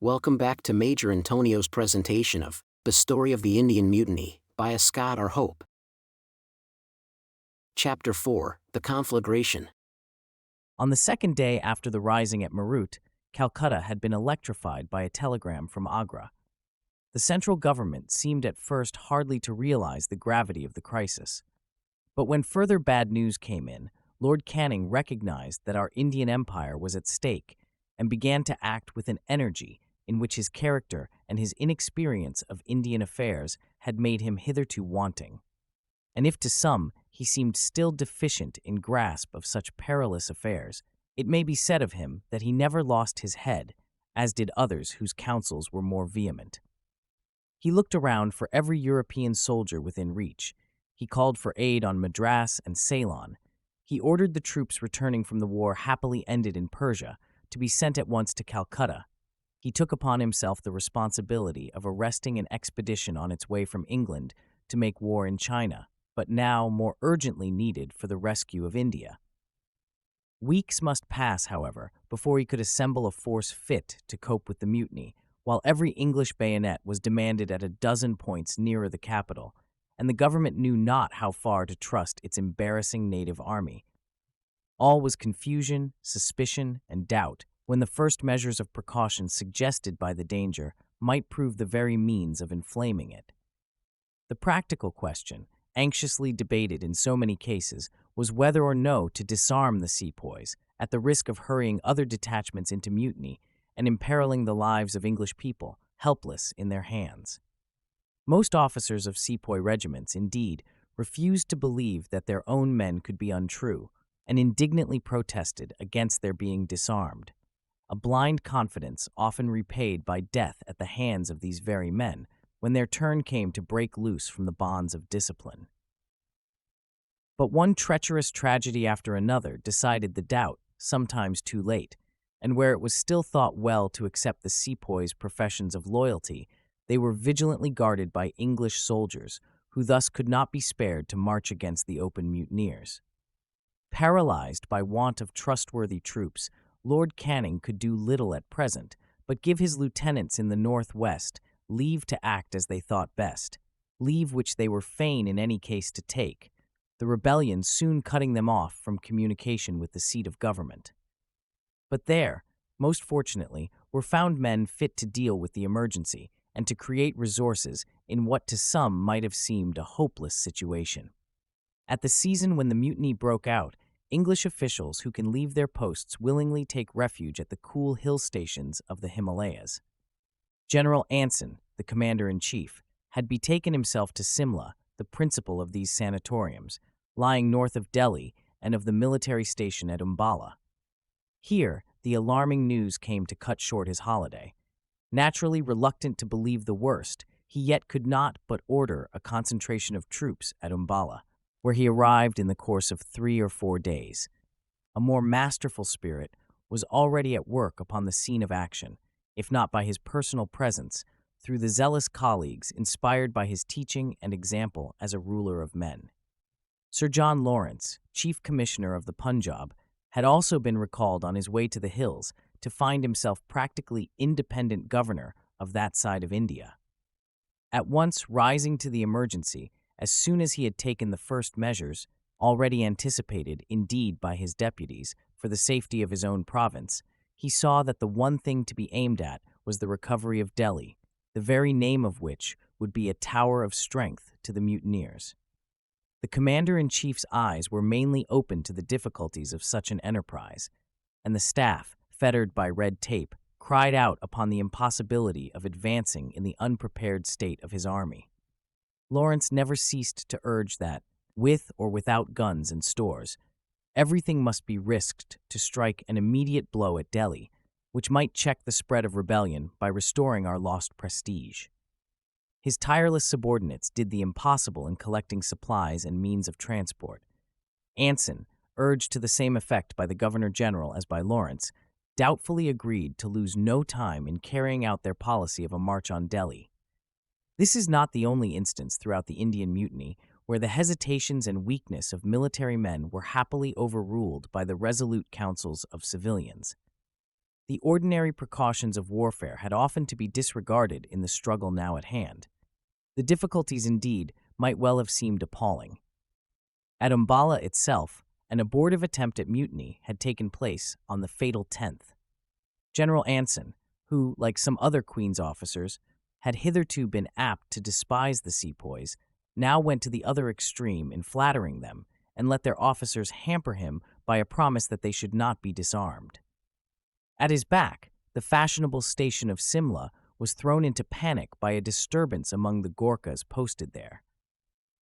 Welcome back to Major Antonio's presentation of The Story of the Indian Mutiny by Ascott R. Chapter 4, The Conflagration. On the second day after the rising at Meerut, Calcutta had been electrified by a telegram from Agra. The central government seemed at first hardly to realize the gravity of the crisis. But when further bad news came in, Lord Canning recognized that our Indian Empire was at stake and began to act with an energy in which his character and his inexperience of Indian affairs had made him hitherto wanting. And if to some he seemed still deficient in grasp of such perilous affairs, it may be said of him that he never lost his head, as did others whose counsels were more vehement. He looked around for every European soldier within reach. He called for aid on Madras and Ceylon. He ordered the troops returning from the war happily ended in Persia to be sent at once to Calcutta. He took upon himself the responsibility of arresting an expedition on its way from England to make war in China, but now more urgently needed for the rescue of India. Weeks must pass, however, before he could assemble a force fit to cope with the mutiny, while every English bayonet was demanded at a dozen points nearer the capital, and the government knew not how far to trust its embarrassing native army. All was confusion, suspicion, and doubt, when the first measures of precaution suggested by the danger might prove the very means of inflaming it. The practical question, anxiously debated in so many cases, was whether or no to disarm the sepoys, at the risk of hurrying other detachments into mutiny and imperiling the lives of English people, helpless in their hands. Most officers of sepoy regiments, indeed, refused to believe that their own men could be untrue, and indignantly protested against their being disarmed. A blind confidence often repaid by death at the hands of these very men when their turn came to break loose from the bonds of discipline. But one treacherous tragedy after another decided the doubt, sometimes too late, and where it was still thought well to accept the sepoys' professions of loyalty, they were vigilantly guarded by English soldiers, who thus could not be spared to march against the open mutineers. Paralyzed by want of trustworthy troops, Lord Canning could do little at present, but give his lieutenants in the northwest leave to act as they thought best, leave which they were fain in any case to take, the rebellion soon cutting them off from communication with the seat of government. But there, most fortunately, were found men fit to deal with the emergency and to create resources in what to some might have seemed a hopeless situation. At the season when the mutiny broke out, English officials who can leave their posts willingly take refuge at the cool hill stations of the Himalayas. General Anson, the commander-in-chief, had betaken himself to Simla, the principal of these sanatoriums, lying north of Delhi and of the military station at Umballa. Here, the alarming news came to cut short his holiday. Naturally reluctant to believe the worst, he yet could not but order a concentration of troops at Umballa, where he arrived in the course of 3 or 4 days. A more masterful spirit was already at work upon the scene of action, if not by his personal presence, through the zealous colleagues inspired by his teaching and example as a ruler of men. Sir John Lawrence, Chief Commissioner of the Punjab, had also been recalled on his way to the hills to find himself practically independent governor of that side of India. At once rising to the emergency, as soon as he had taken the first measures, already anticipated, indeed, by his deputies, for the safety of his own province, he saw that the one thing to be aimed at was the recovery of Delhi, the very name of which would be a tower of strength to the mutineers. The commander-in-chief's eyes were mainly open to the difficulties of such an enterprise, and the staff, fettered by red tape, cried out upon the impossibility of advancing in the unprepared state of his army. Lawrence never ceased to urge that, with or without guns and stores, everything must be risked to strike an immediate blow at Delhi, which might check the spread of rebellion by restoring our lost prestige. His tireless subordinates did the impossible in collecting supplies and means of transport. Anson, urged to the same effect by the Governor-General as by Lawrence, doubtfully agreed to lose no time in carrying out their policy of a march on Delhi. This is not the only instance throughout the Indian Mutiny where the hesitations and weakness of military men were happily overruled by the resolute counsels of civilians. The ordinary precautions of warfare had often to be disregarded in the struggle now at hand. The difficulties, indeed, might well have seemed appalling. At Umballa itself, an abortive attempt at mutiny had taken place on the fatal 10th. General Anson, who, like some other Queen's officers, had hitherto been apt to despise the sepoys, now went to the other extreme in flattering them and let their officers hamper him by a promise that they should not be disarmed. At his back, the fashionable station of Simla was thrown into panic by a disturbance among the Gorkhas posted there.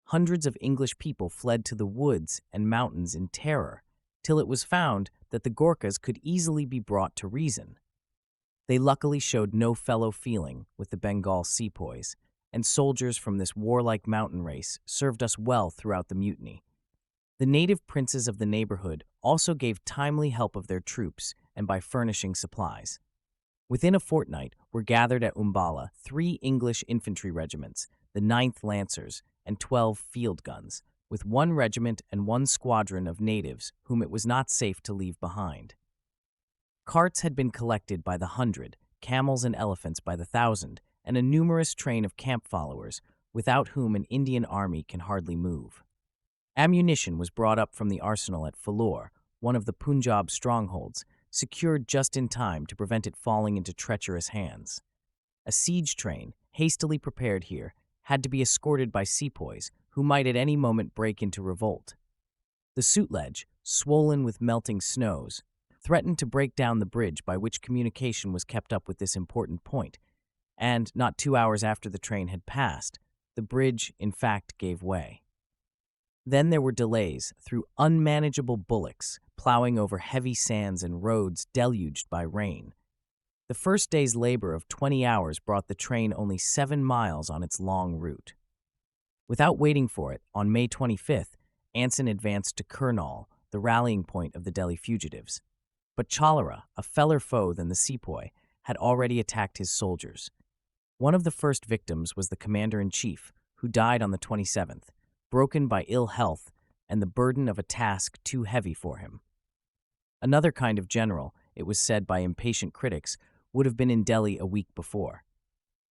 Hundreds of English people fled to the woods and mountains in terror, till it was found that the Gorkhas could easily be brought to reason. They luckily showed no fellow feeling with the Bengal sepoys, and soldiers from this warlike mountain race served us well throughout the mutiny. The native princes of the neighborhood also gave timely help of their troops and by furnishing supplies. Within a fortnight were gathered at Umballa 3 English infantry regiments, the 9th Lancers, and 12 field guns, with 1 regiment and 1 squadron of natives whom it was not safe to leave behind. Carts had been collected by the 100, camels and elephants by the 1,000, and a numerous train of camp followers, without whom an Indian army can hardly move. Ammunition was brought up from the arsenal at Philor, one of the Punjab strongholds, secured just in time to prevent it falling into treacherous hands. A siege train, hastily prepared here, had to be escorted by sepoys, who might at any moment break into revolt. The Sutlej, swollen with melting snows, threatened to break down the bridge by which communication was kept up with this important point, and not 2 hours after the train had passed, the bridge, in fact, gave way. Then there were delays through unmanageable bullocks plowing over heavy sands and roads deluged by rain. The first day's labor of 20 hours brought the train only 7 miles on its long route. Without waiting for it, on May 25th, Anson advanced to Kurnaul, the rallying point of the Delhi fugitives. But Cholera, a feller foe than the sepoy, had already attacked his soldiers. One of the first victims was the commander-in-chief, who died on the 27th, broken by ill health and the burden of a task too heavy for him. Another kind of general, it was said by impatient critics, would have been in Delhi a week before.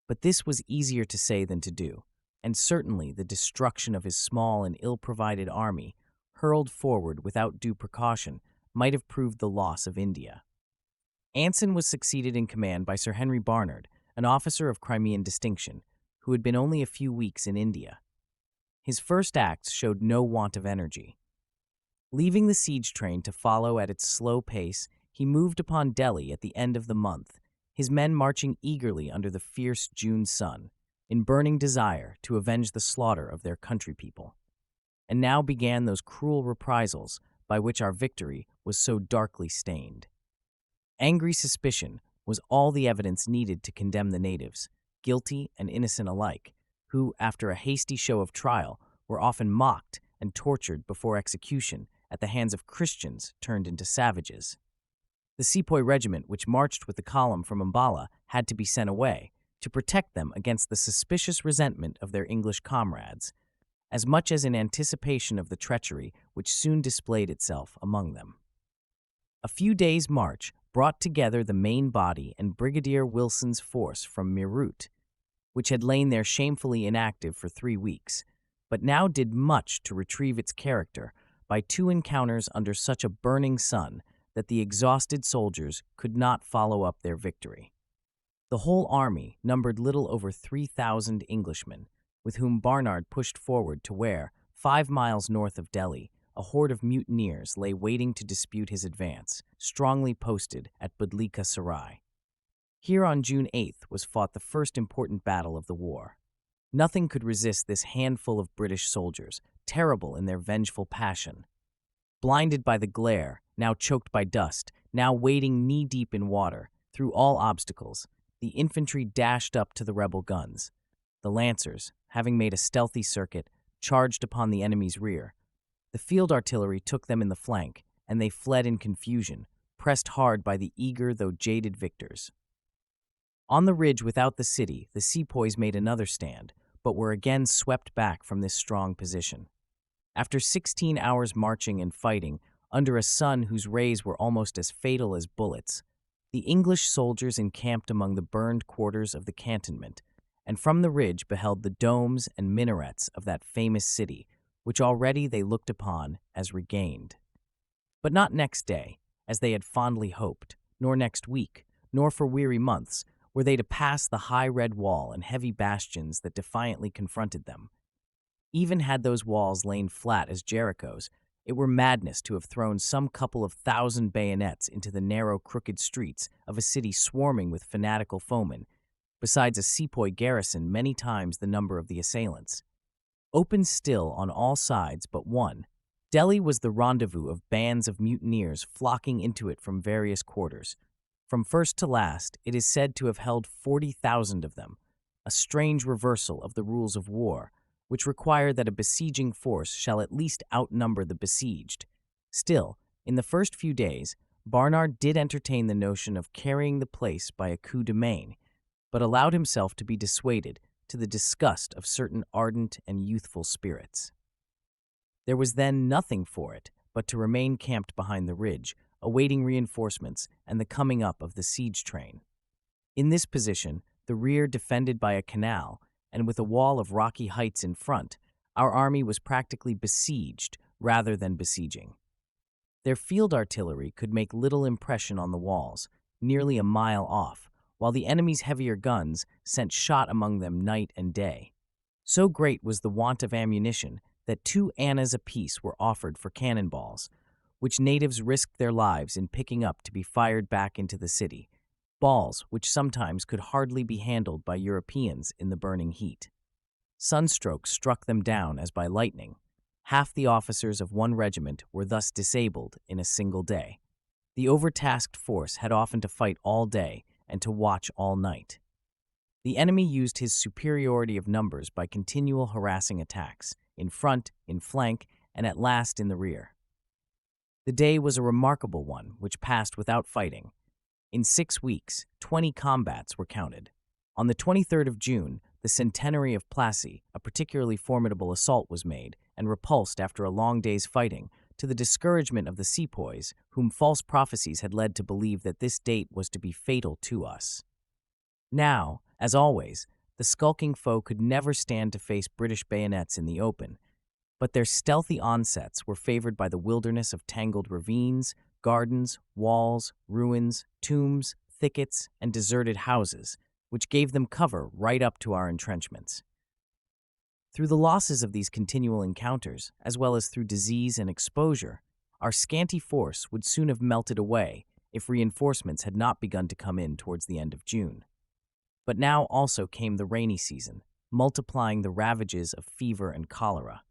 But this was easier to say than to do, and certainly the destruction of his small and ill-provided army, hurled forward without due precaution, might have proved the loss of India. Anson was succeeded in command by Sir Henry Barnard, an officer of Crimean distinction, who had been only a few weeks in India. His first acts showed no want of energy. Leaving the siege train to follow at its slow pace, he moved upon Delhi at the end of the month, his men marching eagerly under the fierce June sun, in burning desire to avenge the slaughter of their country people. And now began those cruel reprisals by which our victory was so darkly stained. Angry suspicion was all the evidence needed to condemn the natives, guilty and innocent alike, who, after a hasty show of trial, were often mocked and tortured before execution at the hands of Christians turned into savages. The sepoy regiment which marched with the column from Umballa had to be sent away to protect them against the suspicious resentment of their English comrades, as much as in anticipation of the treachery which soon displayed itself among them. A few days' march brought together the main body and Brigadier Wilson's force from Meerut, which had lain there shamefully inactive for 3 weeks, but now did much to retrieve its character by 2 encounters under such a burning sun that the exhausted soldiers could not follow up their victory. The whole army numbered little over 3,000 Englishmen, with whom Barnard pushed forward to where, 5 miles north of Delhi, a horde of mutineers lay waiting to dispute his advance, strongly posted at Budlika Sarai. Here on June 8th was fought the first important battle of the war. Nothing could resist this handful of British soldiers, terrible in their vengeful passion. Blinded by the glare, now choked by dust, now wading knee-deep in water, through all obstacles, the infantry dashed up to the rebel guns. The Lancers, having made a stealthy circuit, charged upon the enemy's rear. The field artillery took them in the flank, and they fled in confusion, pressed hard by the eager though jaded victors. On the ridge without the city, the sepoys made another stand, but were again swept back from this strong position. After 16 hours marching and fighting, under a sun whose rays were almost as fatal as bullets, The English soldiers encamped among the burned quarters of the cantonment, and from the ridge beheld the domes and minarets of that famous city, which already they looked upon as regained. But not next day, as they had fondly hoped, nor next week, nor for weary months, were they to pass the high red wall and heavy bastions that defiantly confronted them. Even had those walls lain flat as Jericho's, it were madness to have thrown some couple of thousand bayonets into the narrow, crooked streets of a city swarming with fanatical foemen, besides a sepoy garrison many times the number of the assailants. Open still on all sides but one, Delhi was the rendezvous of bands of mutineers flocking into it from various quarters. From first to last, it is said to have held 40,000 of them, a strange reversal of the rules of war, which require that a besieging force shall at least outnumber the besieged. Still, in the first few days, Barnard did entertain the notion of carrying the place by a coup de main, but allowed himself to be dissuaded, to the disgust of certain ardent and youthful spirits. There was then nothing for it but to remain camped behind the ridge, awaiting reinforcements and the coming up of the siege train. In this position, the rear defended by a canal, and with a wall of rocky heights in front, our army was practically besieged rather than besieging. Their field artillery could make little impression on the walls, nearly a mile off, while the enemy's heavier guns sent shot among them night and day. So great was the want of ammunition that 2 annas apiece were offered for cannonballs, which natives risked their lives in picking up to be fired back into the city, balls which sometimes could hardly be handled by Europeans in the burning heat. Sunstroke struck them down as by lightning. Half the officers of one regiment were thus disabled in a single day. The overtasked force had often to fight all day and to watch all night. The enemy used his superiority of numbers by continual harassing attacks, in front, in flank, and at last in the rear. The day was a remarkable one, which passed without fighting. In 6 weeks, 20 combats were counted. On the 23rd of June, the centenary of Plassey, a particularly formidable assault was made, and repulsed after a long day's fighting, to the discouragement of the sepoys, whom false prophecies had led to believe that this date was to be fatal to us. Now, as always, the skulking foe could never stand to face British bayonets in the open, but their stealthy onsets were favored by the wilderness of tangled ravines, gardens, walls, ruins, tombs, thickets, and deserted houses, which gave them cover right up to our entrenchments. Through the losses of these continual encounters, as well as through disease and exposure, our scanty force would soon have melted away if reinforcements had not begun to come in towards the end of June. But now also came the rainy season, multiplying the ravages of fever and cholera.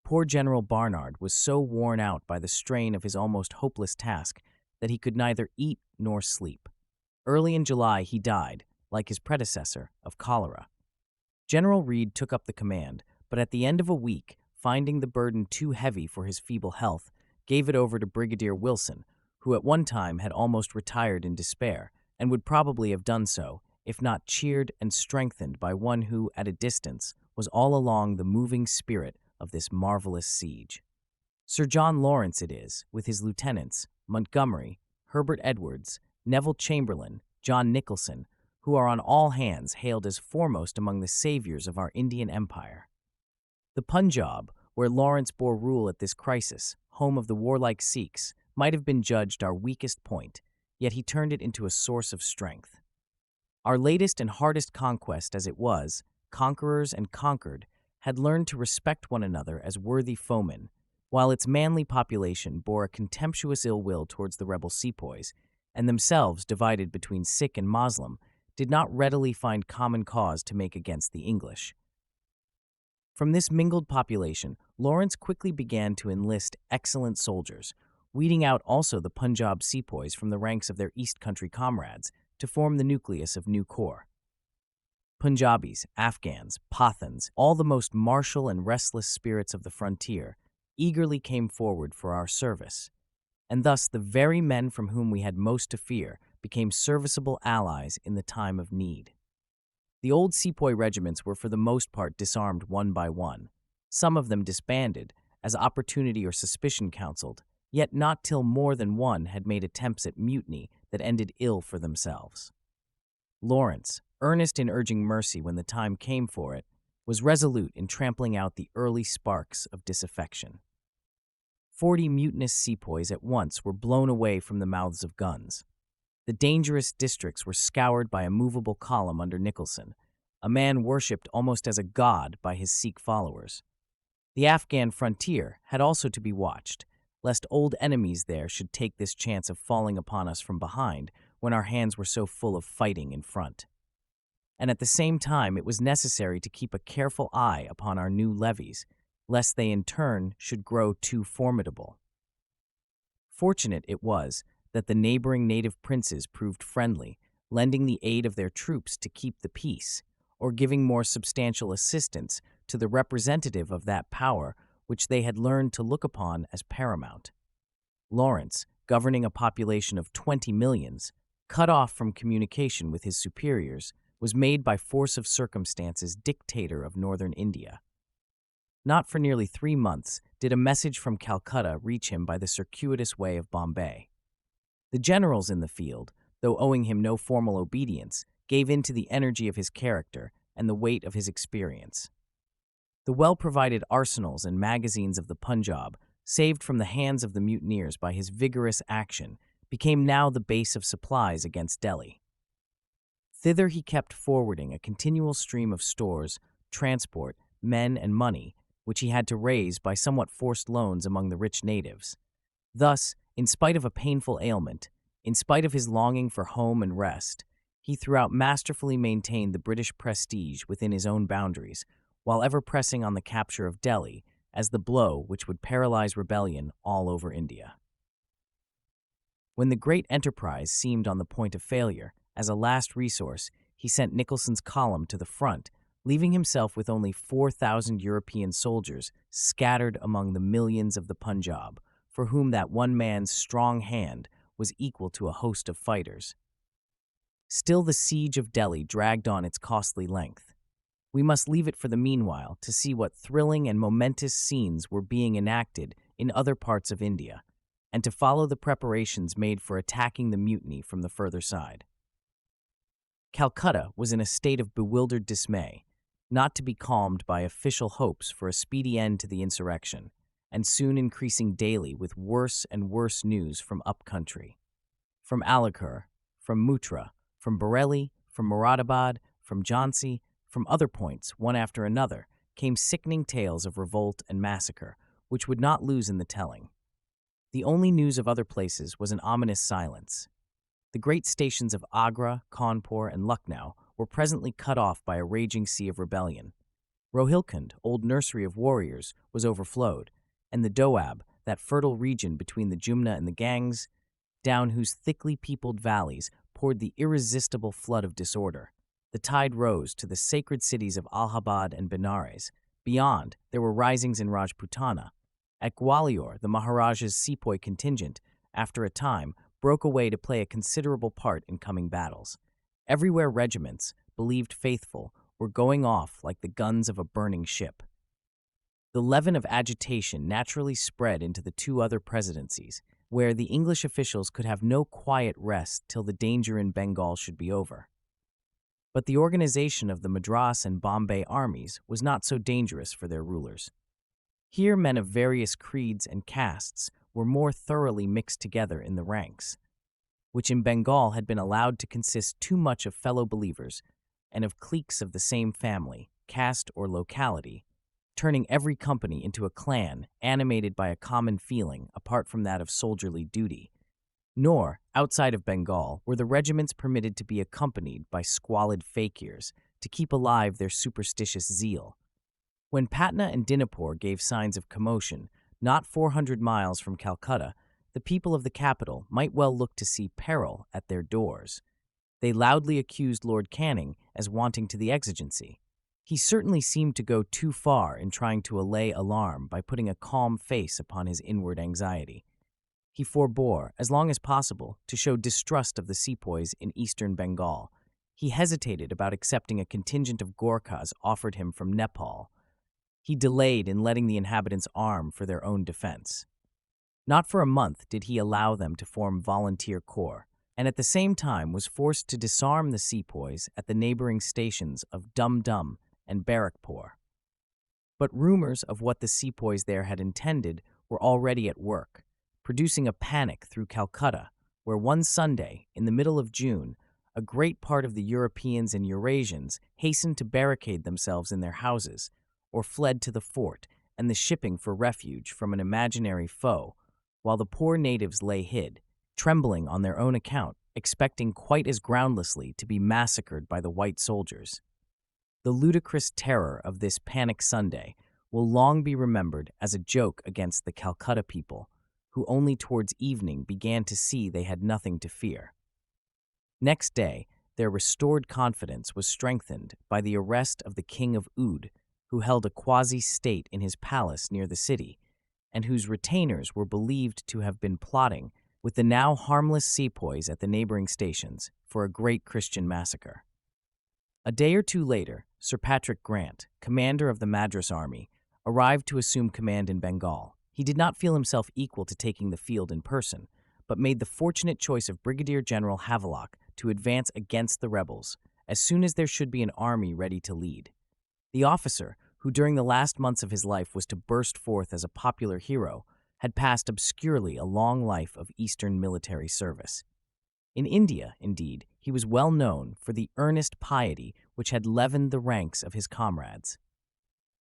Poor General Barnard was so worn out by the strain of his almost hopeless task that he could neither eat nor sleep. Early in July he died, like his predecessor, of cholera. General Reed took up the command, but at the end of a week, finding the burden too heavy for his feeble health, gave it over to Brigadier Wilson, who at one time had almost retired in despair, and would probably have done so, if not cheered and strengthened by one who, at a distance, was all along the moving spirit of this marvelous siege. Sir John Lawrence it is, with his lieutenants, Montgomery, Herbert Edwards, Neville Chamberlain, John Nicholson, who are on all hands hailed as foremost among the saviors of our Indian Empire. The Punjab, where Lawrence bore rule at this crisis, home of the warlike Sikhs, might have been judged our weakest point, yet he turned it into a source of strength. Our latest and hardest conquest as it was, conquerors and conquered, had learned to respect one another as worthy foemen, while its manly population bore a contemptuous ill will towards the rebel sepoys, and themselves, divided between Sikh and Moslem, did not readily find common cause to make against the English. From this mingled population, Lawrence quickly began to enlist excellent soldiers, weeding out also the Punjab sepoys from the ranks of their East Country comrades to form the nucleus of new corps. Punjabis, Afghans, Pathans, all the most martial and restless spirits of the frontier, eagerly came forward for our service, and thus the very men from whom we had most to fear became serviceable allies in the time of need. The old sepoy regiments were for the most part disarmed one by one. Some of them disbanded, as opportunity or suspicion counseled, yet not till more than one had made attempts at mutiny that ended ill for themselves. Lawrence, earnest in urging mercy when the time came for it, was resolute in trampling out the early sparks of disaffection. 40 mutinous sepoys at once were blown away from the mouths of guns. The dangerous districts were scoured by a movable column under Nicholson, a man worshipped almost as a god by his Sikh followers. The Afghan frontier had also to be watched, lest old enemies there should take this chance of falling upon us from behind when our hands were so full of fighting in front. And at the same time it was necessary to keep a careful eye upon our new levies, lest they in turn should grow too formidable. Fortunate it was that the neighboring native princes proved friendly, lending the aid of their troops to keep the peace, or giving more substantial assistance to the representative of that power which they had learned to look upon as paramount. Lawrence, governing a population of 20 millions, cut off from communication with his superiors, was made by force of circumstances dictator of northern India. Not for nearly 3 months did a message from Calcutta reach him by the circuitous way of Bombay. The generals in the field, though owing him no formal obedience, gave in to the energy of his character and the weight of his experience. The well-provided arsenals and magazines of the Punjab, saved from the hands of the mutineers by his vigorous action, became now the base of supplies against Delhi. Thither he kept forwarding a continual stream of stores, transport, men, and money, which he had to raise by somewhat forced loans among the rich natives. Thus, in spite of a painful ailment, in spite of his longing for home and rest, he throughout masterfully maintained the British prestige within his own boundaries, while ever pressing on the capture of Delhi as the blow which would paralyze rebellion all over India. When the great enterprise seemed on the point of failure, as a last resource, he sent Nicholson's column to the front, leaving himself with only 4,000 European soldiers scattered among the millions of the Punjab, for whom that one man's strong hand was equal to a host of fighters. Still the siege of Delhi dragged on its costly length. We must leave it for the meanwhile to see what thrilling and momentous scenes were being enacted in other parts of India, and to follow the preparations made for attacking the mutiny from the further side. Calcutta was in a state of bewildered dismay, not to be calmed by official hopes for a speedy end to the insurrection, and soon increasing daily with worse and worse news from up-country. From Aligarh, from Mutra, from Bareilly, from Moradabad, from Jhansi, from other points, one after another, came sickening tales of revolt and massacre, which would not lose in the telling. The only news of other places was an ominous silence. The great stations of Agra, Cawnpur, and Lucknow were presently cut off by a raging sea of rebellion. Rohilkhand, old nursery of warriors, was overflowed, and the Doab, that fertile region between the Jumna and the Ganges, down whose thickly peopled valleys poured the irresistible flood of disorder. The tide rose to the sacred cities of Allahabad and Benares. Beyond, there were risings in Rajputana. At Gwalior, the Maharaja's sepoy contingent, after a time, broke away to play a considerable part in coming battles. Everywhere regiments, believed faithful, were going off like the guns of a burning ship. The leaven of agitation naturally spread into the 2 other presidencies, where the English officials could have no quiet rest till the danger in Bengal should be over. But the organization of the Madras and Bombay armies was not so dangerous for their rulers. Here men of various creeds and castes were more thoroughly mixed together in the ranks, which in Bengal had been allowed to consist too much of fellow believers and of cliques of the same family, caste, or locality, turning every company into a clan animated by a common feeling apart from that of soldierly duty. Nor, outside of Bengal, were the regiments permitted to be accompanied by squalid fakirs to keep alive their superstitious zeal. When Patna and Dinapore gave signs of commotion, not 400 miles from Calcutta, the people of the capital might well look to see peril at their doors. They loudly accused Lord Canning as wanting to the exigency. He certainly seemed to go too far in trying to allay alarm by putting a calm face upon his inward anxiety. He forbore, as long as possible, to show distrust of the sepoys in eastern Bengal. He hesitated about accepting a contingent of Gorkhas offered him from Nepal. He delayed in letting the inhabitants arm for their own defense. Not for a month did he allow them to form volunteer corps, and at the same time was forced to disarm the sepoys at the neighboring stations of Dum Dum and Barrackpore. But rumors of what the sepoys there had intended were already at work, producing a panic through Calcutta, where one Sunday, in the middle of June, a great part of the Europeans and Eurasians hastened to barricade themselves in their houses, or fled to the fort and the shipping for refuge from an imaginary foe, while the poor natives lay hid, trembling on their own account, expecting quite as groundlessly to be massacred by the white soldiers. The ludicrous terror of this Panic Sunday will long be remembered as a joke against the Calcutta people, who only towards evening began to see they had nothing to fear. Next day, their restored confidence was strengthened by the arrest of the King of Oud, who held a quasi-state in his palace near the city, and whose retainers were believed to have been plotting with the now harmless sepoys at the neighboring stations for a great Christian massacre. A day or two later, Sir Patrick Grant, commander of the Madras Army, arrived to assume command in Bengal. He did not feel himself equal to taking the field in person, but made the fortunate choice of Brigadier General Havelock to advance against the rebels as soon as there should be an army ready to lead. The officer, who during the last months of his life was to burst forth as a popular hero, had passed obscurely a long life of Eastern military service. In India, indeed, he was well known for the earnest piety which had leavened the ranks of his comrades.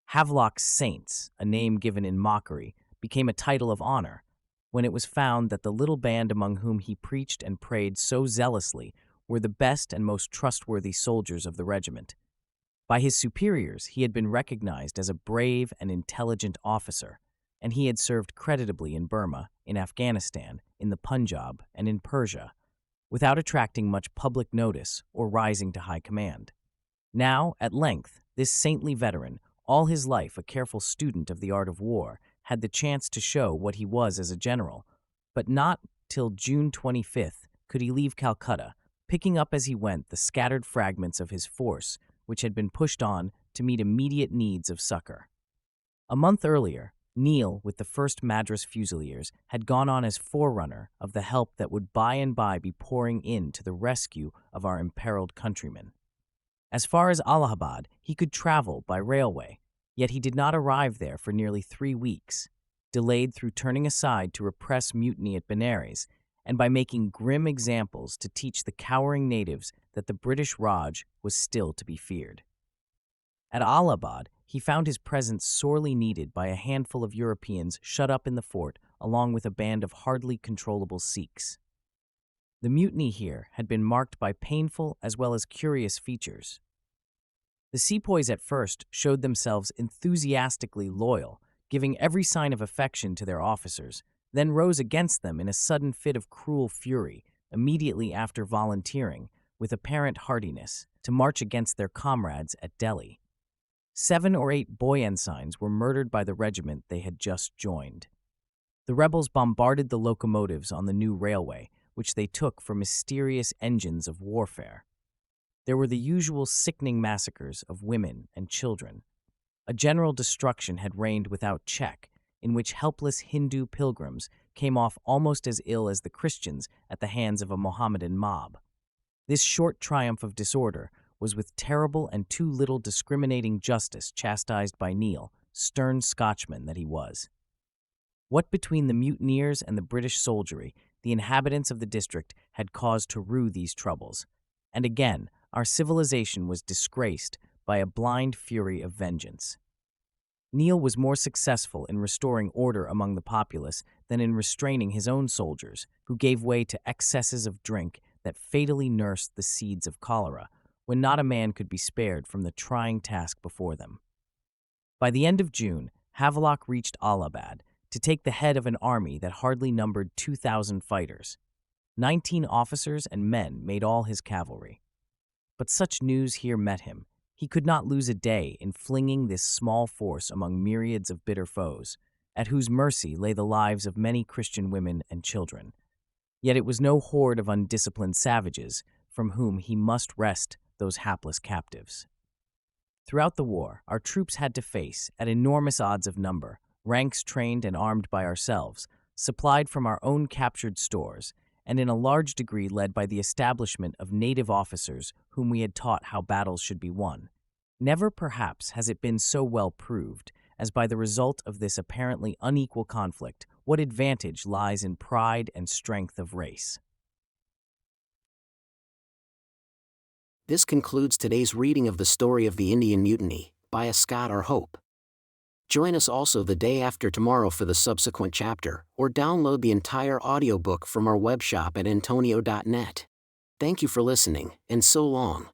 Havelock's Saints, a name given in mockery, became a title of honor, when it was found that the little band among whom he preached and prayed so zealously were the best and most trustworthy soldiers of the regiment. By his superiors, he had been recognized as a brave and intelligent officer, and he had served creditably in Burma, in Afghanistan, in the Punjab, and in Persia, without attracting much public notice or rising to high command. Now, at length, this saintly veteran, all his life a careful student of the art of war, had the chance to show what he was as a general, but not till June 25th could he leave Calcutta, picking up as he went the scattered fragments of his force, which had been pushed on to meet immediate needs of succor. A month earlier, Neil, with the 1st Madras Fusiliers, had gone on as forerunner of the help that would by and by be pouring in to the rescue of our imperiled countrymen. As far as Allahabad, he could travel by railway, yet he did not arrive there for nearly 3 weeks, delayed through turning aside to repress mutiny at Benares, and by making grim examples to teach the cowering natives that the British Raj was still to be feared. At Allahabad, he found his presence sorely needed by a handful of Europeans shut up in the fort along with a band of hardly controllable Sikhs. The mutiny here had been marked by painful as well as curious features. The sepoys at first showed themselves enthusiastically loyal, giving every sign of affection to their officers, then rose against them in a sudden fit of cruel fury immediately after volunteering, with apparent heartiness, to march against their comrades at Delhi. 7 or 8 boy ensigns were murdered by the regiment they had just joined. The rebels bombarded the locomotives on the new railway, which they took for mysterious engines of warfare. There were the usual sickening massacres of women and children. A general destruction had reigned without check, in which helpless Hindu pilgrims came off almost as ill as the Christians at the hands of a Mohammedan mob. This short triumph of disorder was with terrible and too little discriminating justice chastised by Neil, stern Scotchman that he was. What between the mutineers and the British soldiery, the inhabitants of the district had cause to rue these troubles, and again our civilization was disgraced by a blind fury of vengeance. Neil was more successful in restoring order among the populace than in restraining his own soldiers, who gave way to excesses of drink that fatally nursed the seeds of cholera, when not a man could be spared from the trying task before them. By the end of June, Havelock reached Allahabad to take the head of an army that hardly numbered 2,000 fighters. 19 officers and men made all his cavalry. But such news here met him. He could not lose a day in flinging this small force among myriads of bitter foes, at whose mercy lay the lives of many Christian women and children. Yet it was no horde of undisciplined savages from whom he must wrest those hapless captives. Throughout the war, our troops had to face, at enormous odds of number, ranks trained and armed by ourselves, supplied from our own captured stores, and in a large degree led by the establishment of native officers whom we had taught how battles should be won. Never perhaps has it been so well proved, as by the result of this apparently unequal conflict, what advantage lies in pride and strength of race. This concludes today's reading of The Story of the Indian Mutiny, by Ascott R. Join us also the day after tomorrow for the subsequent chapter, or download the entire audiobook from our webshop at antonio.net. Thank you for listening, and so long.